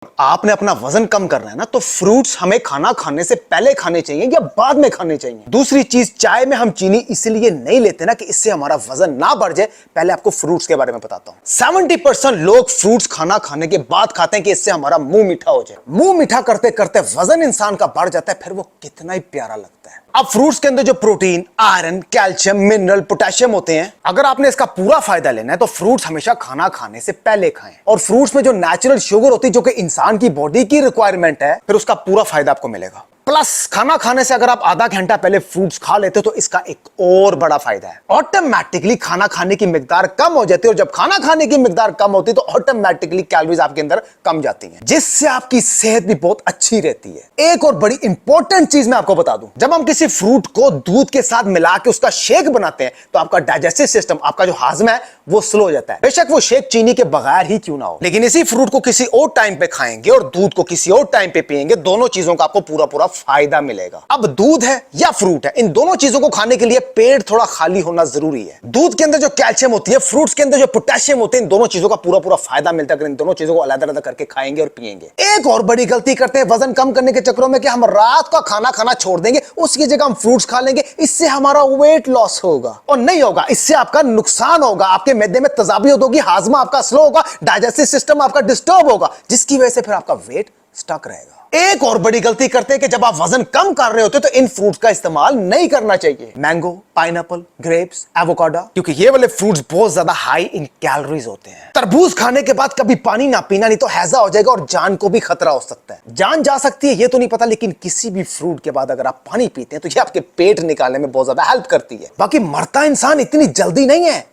आपने अपना वजन कम करना है ना, तो फ्रूट्स हमें खाना खाने से पहले खाने चाहिए या बाद में खाने चाहिए। दूसरी चीज, चाय में हम चीनी इसलिए नहीं लेते ना कि इससे हमारा वजन ना बढ़ जाए। पहले आपको फ्रूट्स के बारे में बताता हूं। 70% लोग फ्रूट्स खाना खाने के बाद खाते हैं कि इससे हमारा मुंह मीठा हो जाए। मुंह मीठा करते करते वजन इंसान का बढ़ जाता है, फिर वो कितना ही प्यारा लगता है। अब फ्रूट्स के अंदर जो protein, iron, calcium, mineral, potassium होते हैं, अगर आपने इसका पूरा फायदा लेना है तो फ्रूट्स हमेशा खाना खाने से पहले खाएं। और फ्रूट्स में जो नेचुरल शुगर होती है जो कि इंसान की बॉडी की रिक्वायरमेंट है, फिर उसका पूरा फायदा आपको मिलेगा। प्लस खाना खाने से अगर आप आधा घंटा पहले फ्रूट्स खा लेते तो इसका एक और बड़ा फायदा है, ऑटोमेटिकली खाना खाने की मिकदार कम हो जाती है। और जब खाना खाने की मिकदार कम होती है तो ऑटोमेटिकली कैलोरीज आपके अंदर कम जाती हैं, जिससे आपकी सेहत भी बहुत अच्छी रहती है। एक और बड़ी इंपॉर्टेंट चीज मैं आपको बता दूं, जब हम किसी फ्रूट को दूध के साथ मिला के उसका शेक बनाते हैं तो आपका डाइजेस्टिव सिस्टम, आपका जो हाजमा है वो स्लो हो जाता है। बेशक वो शेक चीनी के बगैर ही क्यों ना हो, लेकिन इसी फ्रूट को किसी और टाइम पे खाएंगे और दूध को किसी और टाइम पे पिएंगे, दोनों चीजों का आपको पूरा पूरा फायदा मिलेगा। अब दूध है या फ्रूट है, इन दोनों चीजों को खाने के लिए पेट थोड़ा खाली होना जरूरी है। दूध के अंदर जो कैल्शियम होती है, फ्रूट्स के अंदर जो पोटेशियम होते हैं, इन दोनों चीजों का पूरा पूरा फायदा मिलता है अगर इन दोनों चीजों को अलग अलग करके खाएंगे और पिएंगे। एक और बड़ी गलती करते हैं वजन कम करने के चक्करों में कि हम रात का खाना खाना छोड़ देंगे, उसकी जगह हम फ्रूट्स खा लेंगे, इससे हमारा वेट लॉस होगा। और नहीं होगा, इससे आपका नुकसान होगा। आपके मैदे में तेजाबियत होगी, हाजमा आपका स्लो होगा, डाइजेस्टिव सिस्टम आपका डिस्टर्ब होगा, जिसकी वजह से फिर आपका वेट स्टक रहेगा। एक और बड़ी गलती करते हैं कि जब आप वजन कम कर रहे होते तो इन फ्रूट्स का इस्तेमाल नहीं करना चाहिए। मैंगो, पाइनएप्पल, ग्रेप्स, एवोकाडो, क्योंकि ये वाले फ्रूट्स बहुत ज्यादा हाई इन कैलोरीज होते हैं। तरबूज खाने के बाद कभी पानी ना पीना, नहीं तो हैजा हो जाएगा और जान को भी खतरा हो सकता है। जान जा सकती है ये तो नहीं पता, लेकिन किसी भी फ्रूट के बाद अगर आप पानी पीते हैं तो ये आपके पेट निकालने में बहुत ज्यादा हेल्प करती है। बाकी मरता इंसान इतनी जल्दी नहीं है,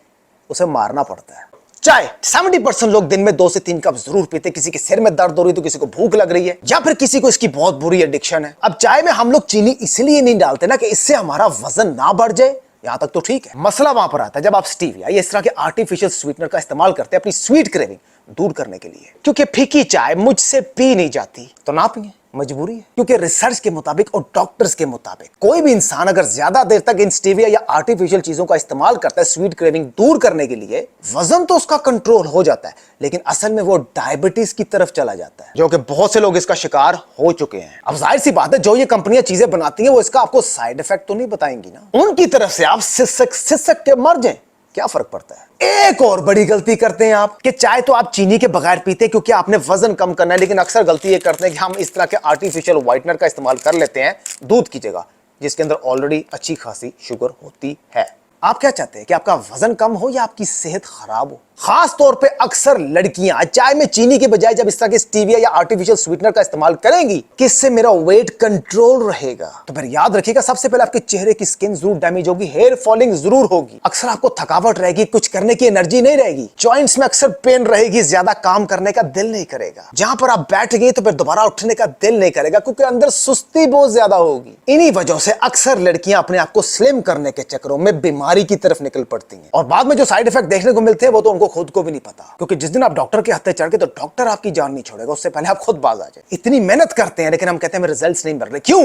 उसे मारना पड़ता है। चाय 70% लोग दिन में 2 से 3 कप जरूर पीते। किसी के सिर में दर्द हो रही है तो किसी को भूख लग रही है, या फिर किसी को इसकी बहुत बुरी एडिक्शन है। अब चाय में हम लोग चीनी इसलिए नहीं डालते ना कि इससे हमारा वजन ना बढ़ जाए, यहां तक तो ठीक है। मसला वहां पर आता है जब आप स्टीविया या इस तरह के आर्टिफिशियल स्वीटनर का इस्तेमाल करते हैं अपनी स्वीट क्रेविंग दूर करने के लिए। क्योंकि फीकी चाय मुझसे पी नहीं जाती तो ना पिए, मजबूरी है। क्योंकि रिसर्च के मुताबिक और डॉक्टर्स के मुताबिक कोई भी इंसान अगर ज्यादा देर तक इन स्टीविया या आर्टिफिशियल चीजों का इस्तेमाल करता है स्वीट क्रेविंग दूर करने के लिए, वजन तो उसका कंट्रोल हो जाता है, लेकिन असल में वो डायबिटीज की तरफ चला जाता है, जो कि बहुत से लोग इसका शिकार हो चुके हैं। अब जाहिर सी बात है, जो ये कंपनियां चीजें बनाती हैं वो इसका आपको साइड इफेक्ट तो नहीं बताएंगी ना। उनकी तरफ से आप सिसक के मर जाएं, क्या फर्क पड़ता है। एक और बड़ी गलती करते हैं आप कि चाय तो आप चीनी के बगैर पीते हैं क्योंकि आपने वजन कम करना है, लेकिन अक्सर गलती ये करते हैं कि हम इस तरह के आर्टिफिशियल व्हाइटनर का इस्तेमाल कर लेते हैं दूध की जगह, जिसके अंदर ऑलरेडी अच्छी खासी शुगर होती है। आप क्या चाहते हैं कि आपका वजन कम हो या आपकी सेहत खराब हो? खास तौर पे अक्सर लड़कियां चाय में चीनी के बजाय जब इस तरह के स्टीविया या आर्टिफिशियल स्वीटनर का इस्तेमाल करेंगी कि इससे मेरा वेट कंट्रोल रहेगा, तो फिर याद रखिएगा सबसे पहले आपके चेहरे की स्किन जरूर डैमेज होगी, हेयर फॉलिंग जरूर होगी, अक्सर आपको थकावट रहेगी, कुछ करने की एनर्जी नहीं रहेगी, जॉइंट्स में अक्सर पेन रहेगी, ज्यादा काम करने का दिल नहीं करेगा, जहां पर आप बैठ गए तो फिर दोबारा उठने का दिल नहीं करेगा क्योंकि अंदर सुस्ती बहुत ज्यादा होगी। इन्हीं वजह से अक्सर लड़कियां अपने आप को स्लिम करने के चक्करों में बीमारी की तरफ निकल पड़ती हैं और बाद में जो साइड इफेक्ट देखने को मिलते हैं वो तो उनको खुद को भी नहीं पता, क्योंकि जिस दिन आप डॉक्टर के हत्थे चढ़ के तो डॉक्टर आपकी जान नहीं छोड़ेगा, उससे पहले आप खुद बाज आ जाए। इतनी मेहनत करते हैं लेकिन हम कहते हैं रिजल्ट्स नहीं मिल रहे, क्यों?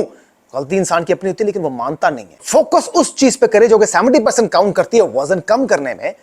गलती इंसान की अपनी होती है लेकिन वो मानता नहीं है। फोकस उस चीज पे करे जो कि 70% काउंट करती है वजन कम करने में,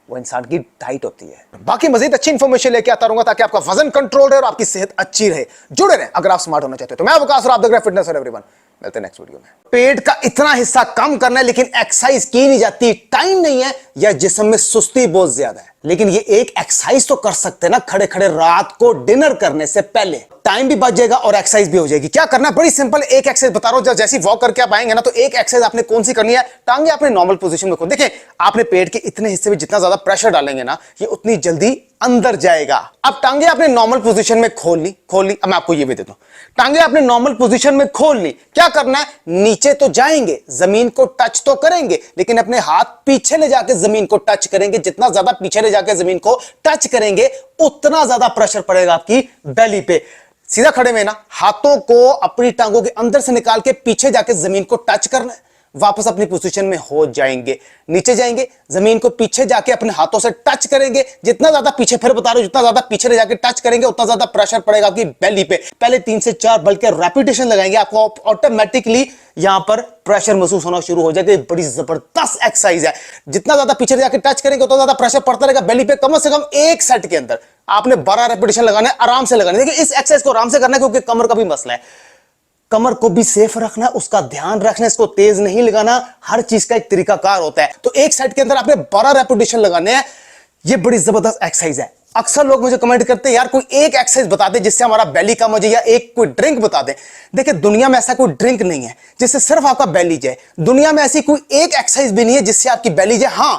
वो इंसान की डाइट होती है। बाकी मजीद अच्छी इंफॉर्मेशन लेके आता रहूंगा ताकि आपका वजन कंट्रोल रहे और आपकी सेहत अच्छी रहे। जुड़े रहे अगर आप स्मार्ट होना चाहते हो। तो मैं वकास और आप देख रहे हैं फिटनेस फॉर एवरीवन। मिलते हैं नेक्स्ट वीडियो में। पेट का इतना हिस्सा कम करना है लेकिन एक्सरसाइज की नहीं जाती, टाइम नहीं है या जिस्म में सुस्ती बहुत ज्यादा है, लेकिन ये एक एक्सरसाइज तो कर सकते हैं ना खड़े खड़े रात को डिनर करने से पहले। टाइम भी बच जाएगा और एक्सरसाइज भी हो जाएगी। क्या करना है? बड़ी सिंपल एक एक्सरसाइज बता रहा हूं। जैसे वॉक करके आप आएंगे ना तो एक एक्सरसाइज आपने कौन सी करनी है, टांगे आपने नॉर्मल पोजीशन में खोल। देखें आपने पेट के इतने हिस्से में जितना ज्यादा प्रेशर डालेंगे ना ये उतनी जल्दी अंदर जाएगा। अब टांगे आपने नॉर्मल पोजीशन में खोल ली। अब मैं आपको ये भी देता हूं, टांगे आपने नॉर्मल पोजीशन में खोल ली। क्या करना है? नीचे तो जाएंगे, जमीन को टच तो करेंगे, लेकिन अपने हाथ पीछे ले जाकर जमीन को टच करेंगे। जितना ज्यादा पीछे ले जाकर जमीन को टच करेंगे उतना ज्यादा प्रेशर पड़ेगा आपकी बेली पे। सीधा खड़े में ना हाथों को अपनी टांगों के अंदर से निकाल के पीछे जाके जमीन को टच करना है। वापस अपनी पोजीशन में हो जाएंगे, नीचे जाएंगे, जमीन को पीछे जाके अपने हाथों से टच करेंगे। जितना ज्यादा पीछे, फिर बता रहा हूं, जितना ज्यादा पीछे जाके टच करेंगे उतना ज्यादा प्रेशर पड़ेगा आपकी बेली पे। पहले 3 से 4 बल्कि रेपिटेशन लगाएंगे, आपको ऑटोमेटिकली यहां पर प्रेशर महसूस होना शुरू हो जाएगा। बड़ी जबरदस्त एक्सरसाइज है। जितना ज्यादा पीछे जाके टच करेंगे उतना ज्यादा प्रेशर पड़ता रहेगा बेली पे। कम से कम एक सेट के अंदर आपने 12 रेपिटेशन लगाने, आराम से लगाने। देखिए इस एक्सरसाइज को आराम से करना है क्योंकि कमर का भी मसला है, कमर को भी सेफ रखना, उसका ध्यान रखना, इसको तेज नहीं लगाना। हर चीज का एक तरीकाकार होता है। तो एक सेट के अंदर आपने 12 रेपिटेशन लगाने हैं। ये बड़ी जबरदस्त एक्सरसाइज है। अक्सर लोग मुझे कमेंट करते हैं यार कोई एक एक्सरसाइज बता दे जिससे हमारा बेली कम हो जाए, या एक कोई ड्रिंक बता दे। देखिए दुनिया में ऐसा कोई ड्रिंक नहीं है जिससे सिर्फ आपका बेली जाए। दुनिया में ऐसी कोई एक एक्सरसाइज भी नहीं है जिससे आपकी बेली जाए। हां,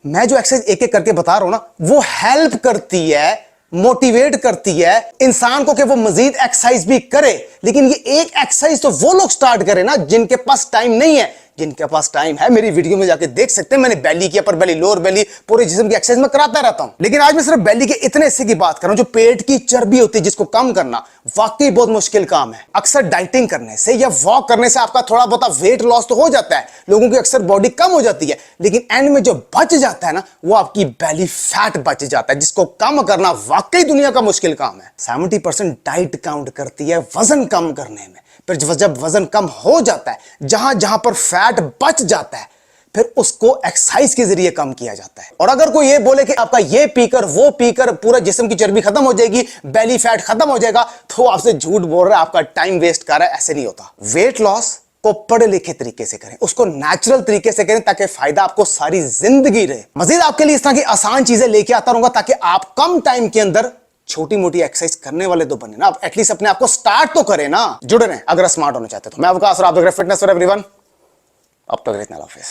मैं जो एक्सरसाइज एक एक करके बता रहा हूं ना, वो हेल्प करती है, मोटिवेट करती है इंसान को कि वो मजीद एक्सरसाइज भी करे। लेकिन ये एक एक्सरसाइज तो वो लोग स्टार्ट करें ना जिनके पास टाइम नहीं है। जिनके पास टाइम है मेरी वीडियो में जाके देख सकते हैं। मैंने बेली की, अपर बेली, लोअर बेली, पूरे जिस्म की एक्सरसाइज में कराता रहता हूं। लेकिन आज मैं सिर्फ बेली के इतने हिस्से की बात कर रहा हूं। जो पेट की चर्बी होती है जिसको कम करना वाकई बहुत मुश्किल काम है। अक्सर डाइटिंग करने से या वॉक करने से आपका थोड़ा बहुत वेट लॉस तो हो जाता है, लोगों की अक्सर बॉडी कम हो जाती है, लेकिन एंड में जो बच जाता है ना, वो आपकी बेली फैट बच जाता है, जिसको कम करना वाकई दुनिया का मुश्किल काम है। 70% डाइट काउंट करती है वजन कम करने में। फिर जब वजन कम हो जाता है, जहां जहां पर फैट बच जाता है, फिर उसको एक्सरसाइज के जरिए कम किया जाता है। और अगर कोई ये बोले कि आपका ये पीकर वो पीकर पूरा जिस्म की चर्बी खत्म हो जाएगी, बेली फैट खत्म हो जाएगा, तो आपसे झूठ बोल रहा है, आपका टाइम वेस्ट कर रहा है। ऐसे नहीं होता। वेट लॉस को पढ़े लिखे तरीके से करें, उसको नेचुरल तरीके से करें, ताकि फायदा आपको सारी जिंदगी रहे। मजीद आपके लिए इस तरह की आसान चीजें लेके आता रहूंगा ताकि आप कम टाइम के अंदर छोटी मोटी एक्सरसाइज करने वाले तो बने ना। आप एटलीस्ट अपने आप को स्टार्ट तो करें ना। जुड़े रहें अगर स्मार्ट होना चाहते तो। मैं आपका फिटनेस फॉर एवरीवन। अब तक इतना, हाफिज।